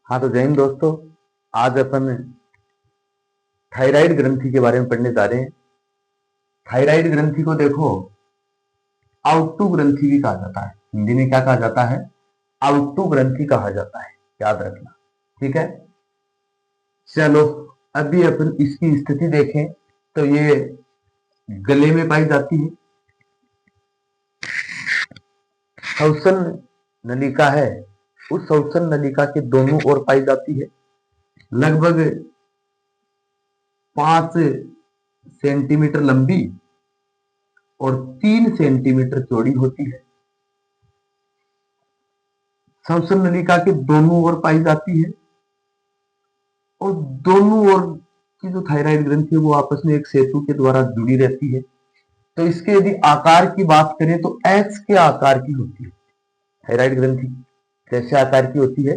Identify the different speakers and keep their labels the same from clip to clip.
Speaker 1: हाँ तो जय हिंद दोस्तों। आज अपन थायराइड ग्रंथि के बारे में पढ़ने जा रहे हैं। थायराइड ग्रंथि को देखो आउटटू ग्रंथि भी कहा जाता है। हिंदी में क्या कहा जाता है? आउटटू ग्रंथि कहा जाता है, याद रखना। ठीक है, चलो अभी अपन इसकी स्थिति देखें तो ये गले में पाई जाती है। श्वसन नलिका है, उस श्वसन नलिका के दोनों ओर पाई जाती है। लगभग 5 सेंटीमीटर लंबी और 3 सेंटीमीटर चौड़ी होती है। श्वसन नलिका के दोनों ओर पाई जाती है और दोनों ओर की जो थायराइड ग्रंथि है वो आपस में एक सेतु के द्वारा जुड़ी रहती है। तो इसके यदि आकार की बात करें तो एच के आकार की होती है। थायराइड ग्रंथि कैसे आकार की होती है?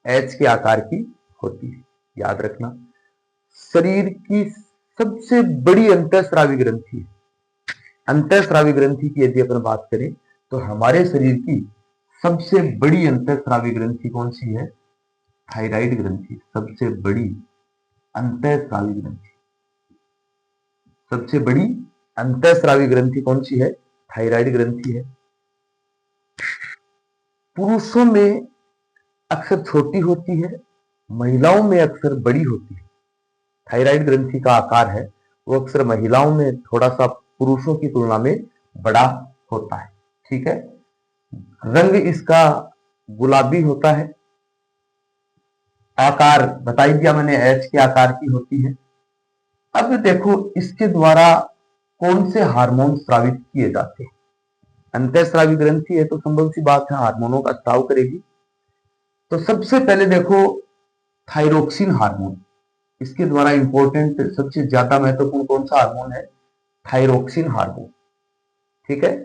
Speaker 1: एच के आकार की होती है, याद रखना। शरीर की सबसे बड़ी अंतःस्रावी ग्रंथि है। अंतःस्रावी ग्रंथि की यदि अपन बात करें तो हमारे शरीर की सबसे बड़ी अंतःस्रावी ग्रंथि कौन सी है? थायराइड ग्रंथि। सबसे बड़ी अंतःस्रावी ग्रंथि, सबसे बड़ी अंतःस्रावी ग्रंथि कौन सी है? थायराइड ग्रंथि है। पुरुषों में अक्सर छोटी होती है, महिलाओं में अक्सर बड़ी होती है। थायराइड ग्रंथि का आकार है वो अक्सर महिलाओं में थोड़ा सा पुरुषों की तुलना में बड़ा होता है। ठीक है, रंग इसका गुलाबी होता है। आकार बता ही दिया मैंने, एच के आकार की होती है। अब देखो इसके द्वारा कौन से हार्मोन स्रावित किए जाते हैं। अंतःस्रावी ग्रंथि है तो संभव सी बात है हार्मोनों का स्राव करेगी। तो सबसे पहले देखो थायरोक्सिन हार्मोन, इसके द्वारा इंपॉर्टेंट सबसे ज्यादा महत्वपूर्ण कौन सा हार्मोन है? Thyroxine hormone. ठीक है,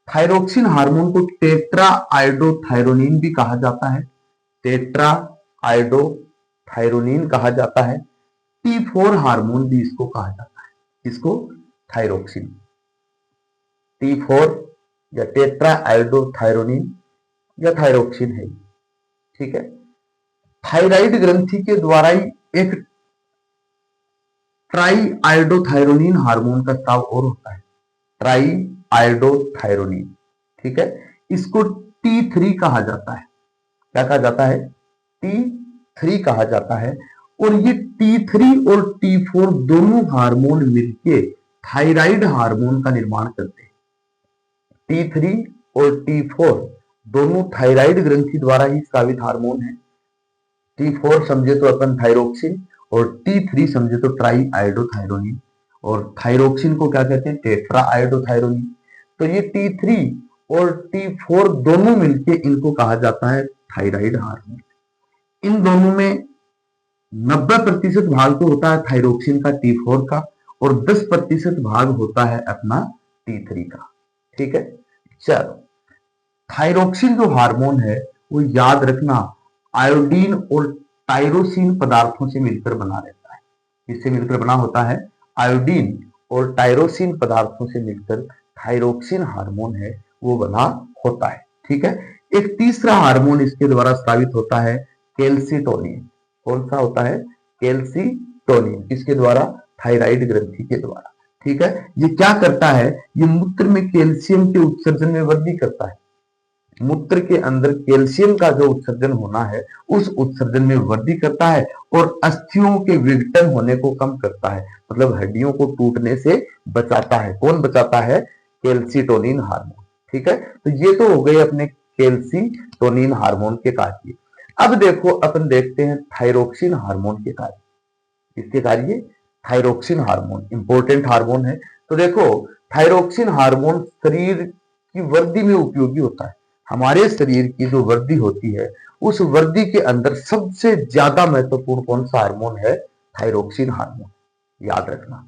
Speaker 1: थायरोक्सिन हार्मोन को टेट्रा आयोडोथायरोनिन भी कहा जाता है। टेट्रा आयोडोथायरोनिन कहा जाता है। T4 हार्मोन भी इसको कहा जाता है। इसको थायरोक्सिन, T4 या टेट्रा आयोडोथायरोनिन या थायरोक्सिन है। ठीक है, थायराइड ग्रंथि के द्वारा ही एक ट्राई आयोडोथायरोनिन हार्मोन का स्राव और होता है, ट्राई आयोडोथायरोनिन। ठीक है, इसको T3 कहा जाता है। क्या कहा जाता है? T3 कहा जाता है। और ये T3 और T4 दोनों हार्मोन मिलके थायराइड हार्मोन का निर्माण करते हैं। T3 और T4 दोनों थायराइड ग्रंथि द्वारा ही स्रावित हार्मोन है। T4 समझे तो अपन थायरोक्सिन और T3 समझे तो ट्राई आयोडोथायरोनिन। और थायरोक्सिन को क्या कहते हैं? Tetra iodothyronine. तो ये T3 और T4 दोनों मिलके इनको कहा जाता है थायराइड हार्मोन। इन दोनों में 90% भाग तो होता है थायरोक्सिन का, T4 का, और 10% भाग होता है अपना T3 का। ठीक है, चलो थायरोक्सिन जो हार्मोन है वो याद रखना आयोडीन और टायरोसिन पदार्थों से मिलकर बना रहता है। इससे मिलकर बना होता है आयोडीन और टायरोसिन पदार्थों से मिलकर थायरोक्सिन हार्मोन है वो बना होता है। ठीक है, एक तीसरा हार्मोन इसके द्वारा स्रावित होता है कैल्सिटोनिन। कौन सा होता है? कैल्सिटोनिन। किसके द्वारा? थायराइड ग्रंथि के द्वारा। ठीक है, ये क्या करता है? ये मूत्र में कैल्शियम के उत्सर्जन में वृद्धि करता है। मूत्र के अंदर कैल्शियम का जो उत्सर्जन होना है उस उत्सर्जन में वृद्धि करता है और अस्थियों के विघटन होने को कम करता है, मतलब हड्डियों को टूटने से बचाता है। कौन बचाता है? Calcitonin hormone. ठीक है, तो ये तो हो गए अपने कैल्सिटोनिन हार्मोन के कार्य। अब देखो अपन देखते हैं थायरोक्सिन हार्मोन के कार्य। इसके कार्य थायरोक्सिन हार्मोन इंपॉर्टेंट हार्मोन है। तो देखो थायरोक्सिन हार्मोन शरीर की वृद्धि में उपयोगी होता है। हमारे शरीर की जो वृद्धि होती है उस वृद्धि के अंदर सबसे ज्यादा महत्वपूर्ण कौन सा हार्मोन है? थायरोक्सिन हार्मोन, याद रखना।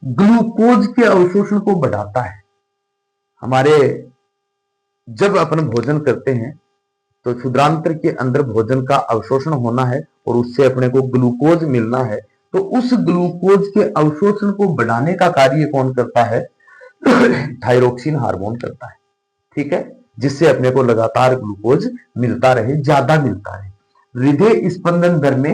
Speaker 1: ग्लूकोज के अवशोषण को बढ़ाता है। हमारे जब अपन भोजन करते हैं तो क्षुद्रांत्र के अंदर भोजन का अवशोषण होना है और उससे अपने को ग्लूकोज मिलना है। तो उस ग्लूकोज के अवशोषण को बढ़ाने का कार्य कौन करता है? थायरोक्सिन हार्मोन करता है। ठीक है, जिससे अपने को लगातार ग्लूकोज मिलता रहे, ज्यादा मिलता रहे। हृदय स्पंदन दर में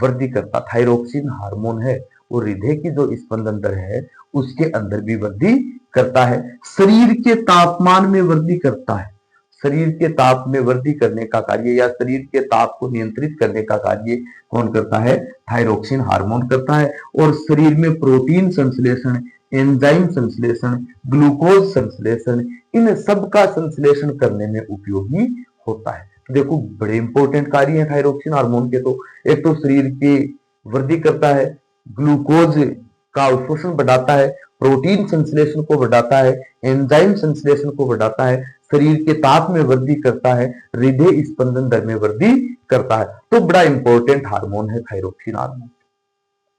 Speaker 1: वृद्धि करता, थायरोक्सिन हार्मोन है वो हृदय की जो स्पंदन दर है उसके अंदर भी वृद्धि करता है। शरीर के तापमान में वृद्धि करता है, शरीर के ताप में वृद्धि करने का कार्य या शरीर के ताप को नियंत्रित करने का कार्य कौन करता है? थायरोक्सिन हार्मोन करता है। और शरीर में प्रोटीन संश्लेषण, एंजाइम संश्लेषण, ग्लूकोज संश्लेषण, इन सब का संश्लेषण करने में उपयोगी होता है। देखो बड़े इंपॉर्टेंट कार्य है थायरोक्सिन हार्मोन के। तो एक तो शरीर की वृद्धि करता है, ग्लूकोज का अवशोषण बढ़ाता है, प्रोटीन संश्लेषण को बढ़ाता है, एंजाइम संश्लेषण को बढ़ाता है, शरीर के ताप में वृद्धि करता है, हृदय स्पंदन दर में वृद्धि करता है। तो बड़ा इंपॉर्टेंट हार्मोन है थायरोक्सिन हार्मोन।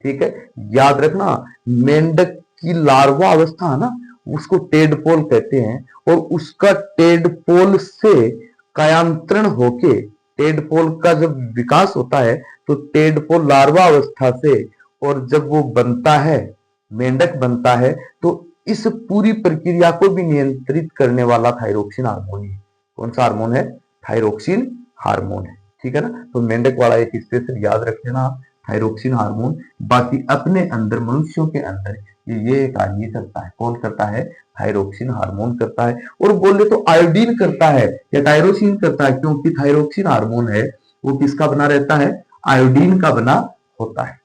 Speaker 1: ठीक है, याद रखना मेंढक की लार्वा अवस्था है ना, उसको टेडपोल कहते हैं, और उसका टेडपोल से कायांतरण होके, टेडपोल का जब विकास होता है तो टेडपोल लार्वा अवस्था से, और जब वो बनता है, मेंढक बनता है, तो इस पूरी प्रक्रिया को भी नियंत्रित करने वाला थायरोक्सिन हार्मोन है। कौन सा हार्मोन है? थायरोक्सिन हार्मोन है। ठीक है ना, तो मेंढक वाला एक स्पेशल याद रख लेना आप, थायरोक्सिन हार्मोन। बाकी अपने अंदर, मनुष्यों के अंदर ये कार्य करता है। कौन करता है? थायरोक्सिन हार्मोन करता है। और बोले तो आयोडीन करता है या टायरोसिन करता है, क्योंकि थायरोक्सिन हार्मोन है वो किसका बना रहता है? आयोडीन का बना होता है।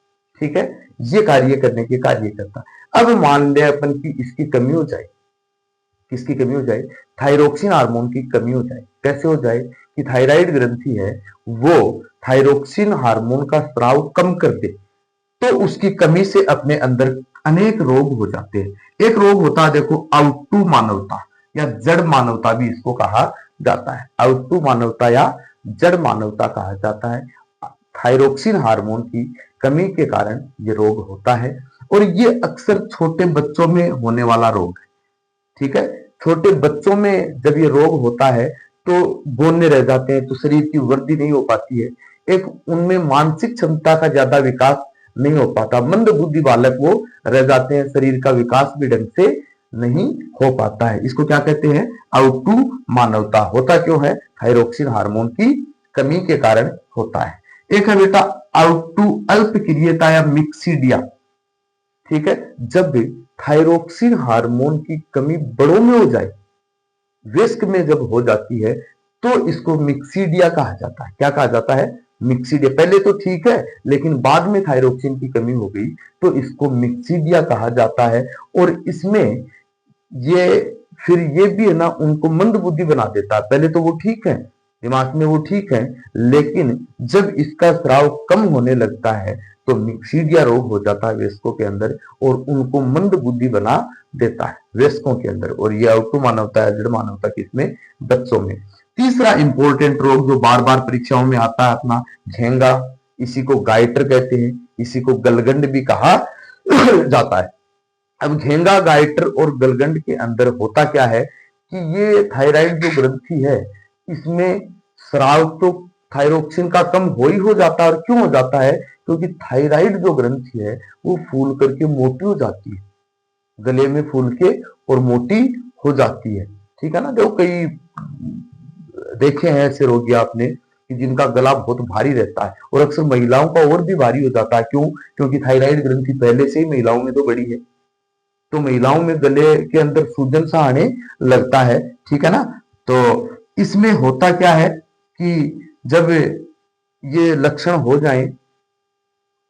Speaker 1: ठीक है, ये कार्य करने के कार्य करता है। अब मान ले अपन की इसकी कमी हो जाए, किसकी कमी हो जाए? थायरोक्सिन हार्मोन की कमी हो जाए। कैसे हो जाए? कि थायराइड ग्रंथि है वो थायरोक्सिन हार्मोन का स्राव कम कर दे, तो उसकी कमी से अपने अंदर अनेक रोग हो जाते हैं। एक रोग होता है देखो आउटू मानवता या जड़ मानवता भी इसको कहा जाता है। आउटू मानवता या जड़ मानवता कहा जाता है। थायरोक्सिन हार्मोन की कमी के कारण ये रोग होता है, और ये अक्सर छोटे बच्चों में होने वाला रोग है। ठीक है, छोटे बच्चों में जब ये रोग होता है तो बौने रह जाते हैं, तो शरीर की वृद्धि नहीं हो पाती है, एक उनमें मानसिक क्षमता का ज्यादा विकास नहीं हो पाता, मंद बुद्धि बालक वो रह जाते हैं, शरीर का विकास भी ढंग से नहीं हो पाता है। इसको क्या कहते हैं? आउटू मानवता। होता क्यों है? थायरोक्सिन हार्मोन की कमी के कारण होता है। एक है बेटा आउटू अल्पक्रियता या मिक्सीडिया। ठीक है, जब भी थायरोक्सिन हार्मोन की कमी बड़ों में हो जाए, वयस्क में जब हो जाती है, तो इसको मिक्सीडिया कहा जाता है। क्या कहा जाता है? मिक्सीडिया। पहले तो ठीक है, लेकिन बाद में थायरोक्सिन की कमी हो गई तो इसको मिक्सीडिया कहा जाता है। और इसमें ये फिर ये भी है ना, उनको मंद बुद्धि बना देता है। पहले तो वो ठीक है, दिमाग में वो ठीक है, लेकिन जब इसका स्राव कम होने लगता है तो मिक्सीडिया रोग हो जाता है वयस्कों के अंदर, और उनको मंद बुद्धि बना देता है वयस्कों के अंदर। और ये आउटू मानवता है, जड़ मानवता किसमें? बच्चों में। तीसरा इंपॉर्टेंट रोग जो बार बार परीक्षाओं में आता है अपना, झेंगा। इसी को गाइटर कहते हैं, इसी को गलगंड भी कहा जाता है। अब घेंगा, गाइटर और गलगंड के अंदर होता क्या है कि ये थायराइड जो ग्रंथि है इसमें स्राव तो थायरोक्सिन का कम हो ही हो जाता है। और क्यों हो जाता है? क्योंकि थायराइड जो ग्रंथि है वो फूल करके मोटी हो जाती है, गले में फूल के और मोटी हो जाती है। ठीक है ना, देखो कई देखे हैं ऐसे रोगी आपने कि जिनका गला बहुत भारी रहता है, और अक्सर महिलाओं का और भी भारी हो जाता है। क्यों? क्योंकि थायराइड ग्रंथि पहले से ही महिलाओं में तो बड़ी है, तो महिलाओं में गले के अंदर सूजन सा आने लगता है। ठीक है ना, तो इसमें होता क्या है कि जब ये लक्षण हो जाएं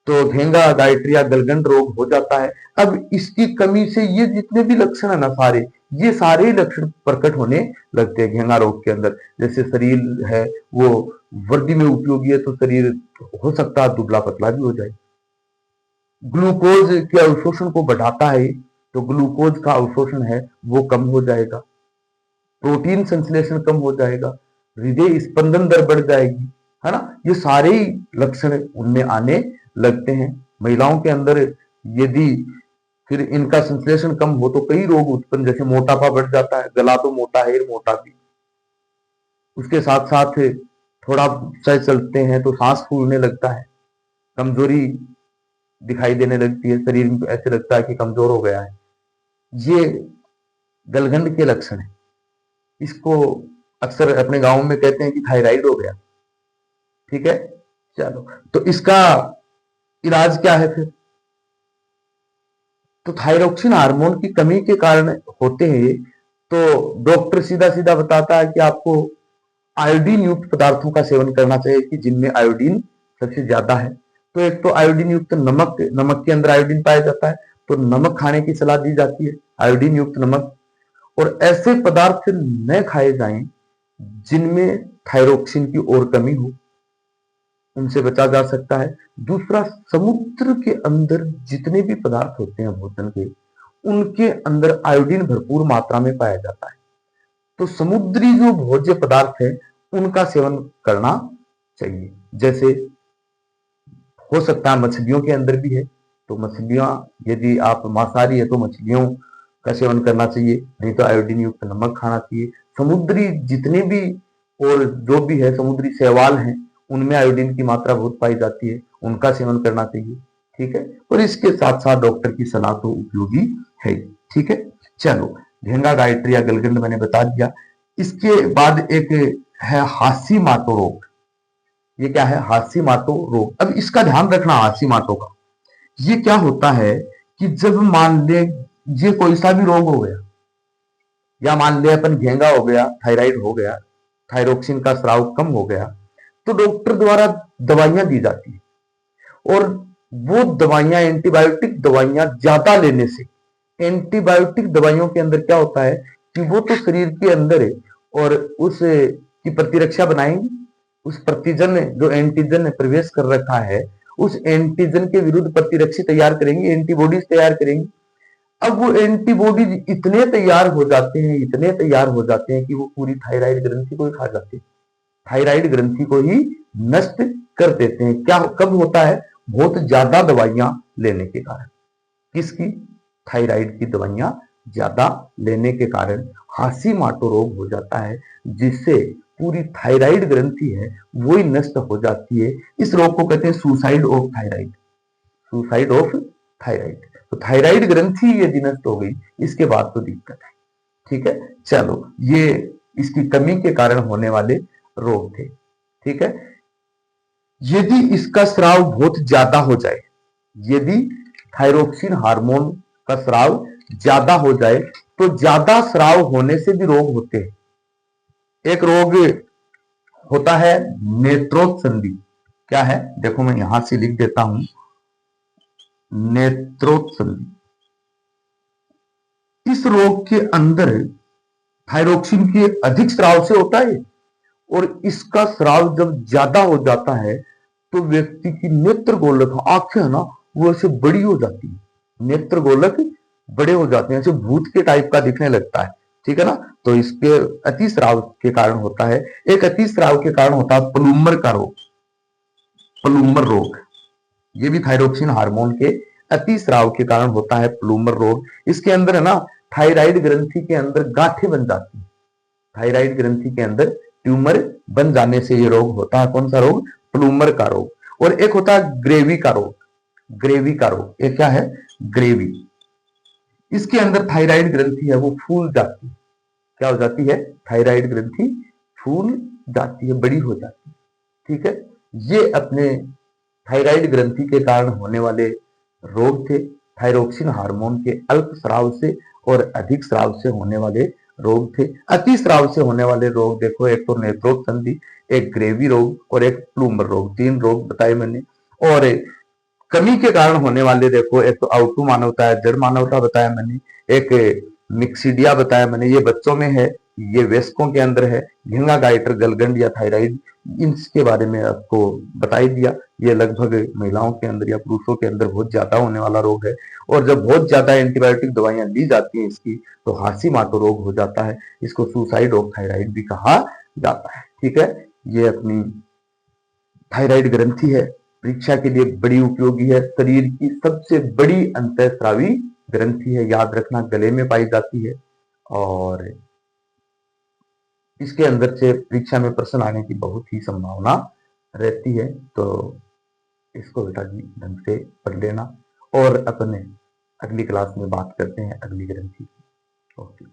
Speaker 1: तो घेंगा, गाइट्रिया, गलगंड रोग हो जाता है। अब इसकी कमी से ये जितने भी लक्षण है ना सारे, ये सारे ही लक्षण प्रकट होने लगते हैं घेंगा रोग के अंदर। जैसे शरीर है वो वृद्धि में उपयोगी है, तो शरीर हो सकता है दुबला पतला भी हो जाए। ग्लूकोज के अवशोषण को बढ़ाता है, तो ग्लूकोज का अवशोषण है वो कम हो जाएगा, प्रोटीन संश्लेषण कम हो जाएगा, हृदय स्पंदन दर बढ़ जाएगी, है ना। ये सारे ही लक्षण उनमें आने लगते हैं। महिलाओं के अंदर यदि फिर इनका संश्लेषण कम हो तो कई रोग उत्पन्न, जैसे मोटापा बढ़ जाता है, गला तो मोटा है, मोटा भी, उसके साथ साथ थोड़ा चल चलते हैं तो सांस फूलने लगता है, कमजोरी दिखाई देने लगती है, शरीर में ऐसे लगता है कि कमजोर हो गया है। ये गलगंड के लक्षण है। इसको अक्सर अपने गांव में कहते हैं कि थायराइड हो गया। ठीक है, चलो, तो इसका इलाज क्या है फिर? तो थायरोक्सिन हार्मोन की कमी के कारण होते हैं ये। तो डॉक्टर सीधा सीधा बताता है कि आपको आयोडीन युक्त पदार्थों का सेवन करना चाहिए कि जिनमें आयोडीन सबसे ज्यादा है। तो एक तो आयोडीन युक्त नमक, नमक के अंदर आयोडीन पाया जाता है, तो नमक खाने की सलाह दी जाती है, आयोडीन युक्त नमक। और ऐसे पदार्थ न खाए जाएं जिनमें थायरोक्सिन की और कमी हो, उनसे बचा जा सकता है। दूसरा, समुद्र के अंदर जितने भी पदार्थ होते हैं भोजन के, उनके अंदर आयोडीन भरपूर मात्रा में पाया जाता है। तो समुद्री जो भोज्य पदार्थ है उनका सेवन करना चाहिए। जैसे हो सकता है मछलियों के अंदर भी है, तो मछलियां, यदि आप मांसाहारी है तो मछलियों का सेवन करना चाहिए, नहीं तो आयोडीन युक्त नमक खाना चाहिए। समुद्री जितने भी और जो भी है समुद्री शैवाल हैं, उनमें आयोडीन की मात्रा बहुत पाई जाती है, उनका सेवन करना चाहिए। ठीक है, और इसके साथ साथ डॉक्टर की सलाह तो उपयोगी है। ठीक है, चलो, घेंगा गायत्री या गलगंड मैंने बता दिया। इसके बाद एक है हाशीमाटो रोग। ये क्या है? हाशीमाटो रोग। अब इसका ध्यान रखना हाशीमाटो का। ये क्या होता है कि जब मान ले ये कोई सा भी रोग हो गया, या मान ले अपन घेंगा हो गया, थायराइड हो गया, थायरोक्सिन का स्राव कम हो गया, तो डॉक्टर द्वारा दवाइयां दी जाती है। और वो दवाइयां, एंटीबायोटिक दवाइयां ज्यादा लेने से, एंटीबायोटिक दवाइयों के अंदर क्या होता है कि वो तो शरीर के अंदर है और उस की प्रतिरक्षा बनाएंगे, उस प्रतिजन जो एंटीजन ने प्रवेश कर रखा है, उस एंटीजन के विरुद्ध प्रतिरक्षी तैयार करेंगे, एंटीबॉडीज तैयार करेंगे। अब वो एंटीबॉडीज इतने तैयार हो जाते हैं, इतने तैयार हो जाते हैं कि वो पूरी थायराइड ग्रंथि को ही खा जाते हैं, थायराइड ग्रंथि को ही नष्ट कर देते हैं। क्या कब होता है? बहुत ज्यादा दवाइयां लेने के कारण। किसकी? थायराइड की दवाइयां ज्यादा लेने के कारण हाशीमाटो रोग हो जाता है, जिससे पूरी थायराइड ग्रंथि है वो ही नष्ट हो जाती है। इस रोग को कहते हैं suicide of thyroid, suicide of thyroid. तो थायराइड ग्रंथि यदि नष्ट हो गई, इसके बाद तो दिक्कत है। ठीक है, चलो, ये इसकी कमी के कारण होने वाले रोग थे। ठीक है, यदि इसका स्राव बहुत ज्यादा हो जाए, यदि थायरोक्सिन हार्मोन का स्राव ज्यादा हो जाए, तो ज्यादा स्राव होने से भी रोग होते हैं। एक रोग होता है नेत्रोत्संधि। क्या है? देखो मैं यहां से लिख देता हूं, नेत्रोत्संधि। इस रोग के अंदर थायरोक्सिन के अधिक स्राव से होता है, और इसका स्राव जब ज्यादा हो जाता है तो व्यक्ति की नेत्र गोलक, आंखें है ना, वो ऐसे बड़ी हो जाती है, नेत्र गोलक बड़े हो जाते हैं, ऐसे भूत के टाइप का दिखने लगता है। ठीक है ना? तो इसके अतिस्राव के कारण होता है। एक अतिस्राव के कारण होता है प्लूमर का रोग, प्लूमर रोग। ये भी थायरोक्सिन हार्मोन के अतिस्राव के कारण होता है प्लूमर रोग। इसके अंदर है ना, थायराइड ग्रंथि के अंदर गांठें बन जाती है, थायराइड ग्रंथि के अंदर ट्यूमर बन जाने से ये रोग होता है। कौन सा रोग? प्लूमर का रोग। और एक होता है ग्रेवी का रोग, ग्रेवी का रोग। एक क्या है? ग्रेवी। इसके अंदर थायराइड ग्रंथि है वो फूल जाती है। क्या हो जाती है? थायराइड ग्रंथि फूल जाती है, बड़ी हो जाती है। ठीक है, ये अपने थायराइड ग्रंथि के कारण होने वाले रोग थे, थायरोक्सिन हार्मोन के अल्प स्राव से और अधिक स्राव से होने वाले रोग थे। अति स्राव से होने वाले रोग देखो, एक तो नेत्रोत्संधि, एक ग्रेवी रोग और एक प्लूमर रोग, 3 रोग बताए मैंने। और कमी के कारण होने वाले देखो, एक तो आउटू मानवता है, जड़ मानवता बताया मैंने, एक मिक्सीडिया बताया मैंने, ये बच्चों में है, ये वयस्कों के अंदर है, घेंगा गाइटर, गलगंड या थायराइड, इसके बारे में आपको बता ही दिया। ये लगभग महिलाओं के अंदर या पुरुषों के अंदर बहुत ज्यादा होने वाला रोग है। और जब बहुत ज्यादा एंटीबायोटिक दवाइयां ली जाती हैं इसकी, तो हाशीमाटो रोग हो जाता है। इसको सुसाइड ऑफ थायराइड भी कहा जाता है। ठीक है, ये अपनी थायराइड ग्रंथि है, परीक्षा के लिए बड़ी उपयोगी है, शरीर की सबसे बड़ी अंतःस्रावी ग्रंथि है, याद रखना, गले में पाई जाती है। और इसके अंदर से परीक्षा में प्रश्न आने की बहुत ही संभावना रहती है। तो इसको बेटा जी ढंग से पढ़ लेना, और अपने अगली क्लास में बात करते हैं अगली ग्रंथि की। ओके।